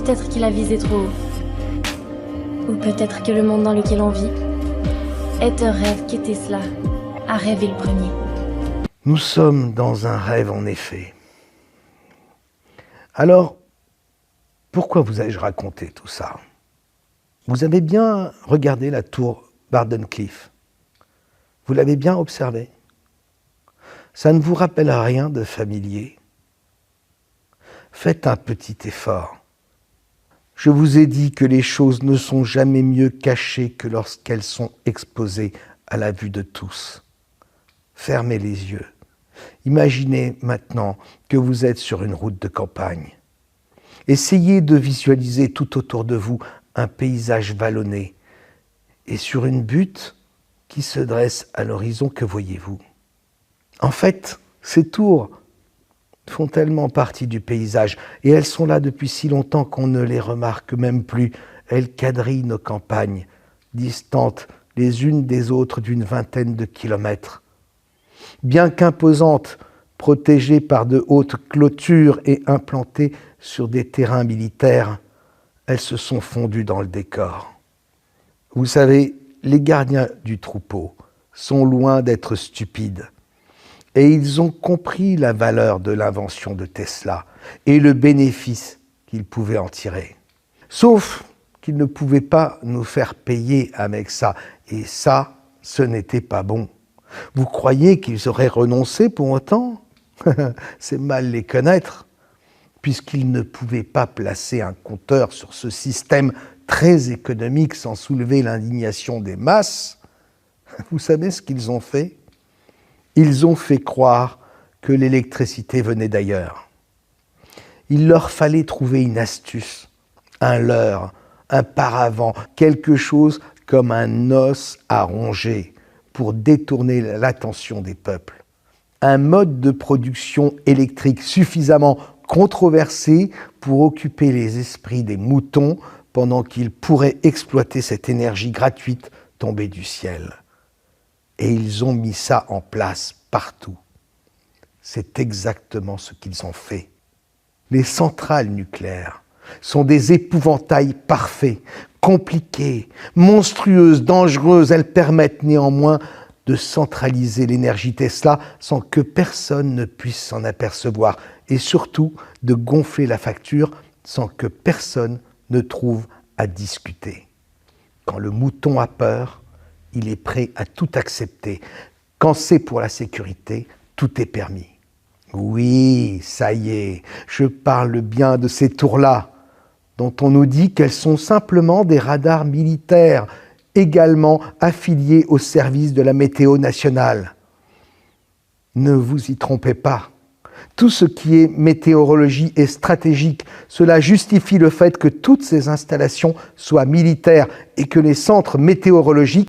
peut-être qu'il a visé trop haut. Ou peut-être que le monde dans lequel on vit est un rêve que Tesla a rêvé le premier. Nous sommes dans un rêve en effet. Alors, pourquoi vous ai-je raconté tout ça? Vous avez bien regardé la tour Wardenclyffe. Vous l'avez bien observée. Ça ne vous rappelle rien de familier? Faites un petit effort. Je vous ai dit que les choses ne sont jamais mieux cachées que lorsqu'elles sont exposées à la vue de tous. Fermez les yeux. Imaginez maintenant que vous êtes sur une route de campagne. Essayez de visualiser tout autour de vous un paysage vallonné. Et sur une butte qui se dresse à l'horizon, que voyez-vous? En fait, ces tours font tellement partie du paysage et elles sont là depuis si longtemps qu'on ne les remarque même plus. Elles quadrillent nos campagnes, distantes les unes des autres d'une vingtaine de kilomètres. Bien qu'imposantes, protégées par de hautes clôtures et implantées sur des terrains militaires, elles se sont fondues dans le décor. Vous savez, les gardiens du troupeau sont loin d'être stupides. Et ils ont compris la valeur de l'invention de Tesla et le bénéfice qu'ils pouvaient en tirer. Sauf qu'ils ne pouvaient pas nous faire payer avec ça. Et ça, ce n'était pas bon. Vous croyez qu'ils auraient renoncé pour autant? C'est mal les connaître, puisqu'ils ne pouvaient pas placer un compteur sur ce système très économique sans soulever l'indignation des masses. Vous savez ce qu'ils ont fait? Ils ont fait croire que l'électricité venait d'ailleurs. Il leur fallait trouver une astuce, un leurre, un paravent, quelque chose comme un os à ronger pour détourner l'attention des peuples. Un mode de production électrique suffisamment controversé pour occuper les esprits des moutons pendant qu'ils pourraient exploiter cette énergie gratuite tombée du ciel. Et ils ont mis ça en place partout. C'est exactement ce qu'ils ont fait. Les centrales nucléaires sont des épouvantails parfaits, compliquées, monstrueuses, dangereuses. Elles permettent néanmoins de centraliser l'énergie Tesla sans que personne ne puisse s'en apercevoir et surtout de gonfler la facture sans que personne ne trouve à discuter. Quand le mouton a peur, il est prêt à tout accepter. Quand c'est pour la sécurité, tout est permis. Oui, ça y est, je parle bien de ces tours-là, dont on nous dit qu'elles sont simplement des radars militaires, également affiliés au service de la météo nationale. Ne vous y trompez pas. Tout ce qui est météorologie est stratégique. Cela justifie le fait que toutes ces installations soient militaires et que les centres météorologiques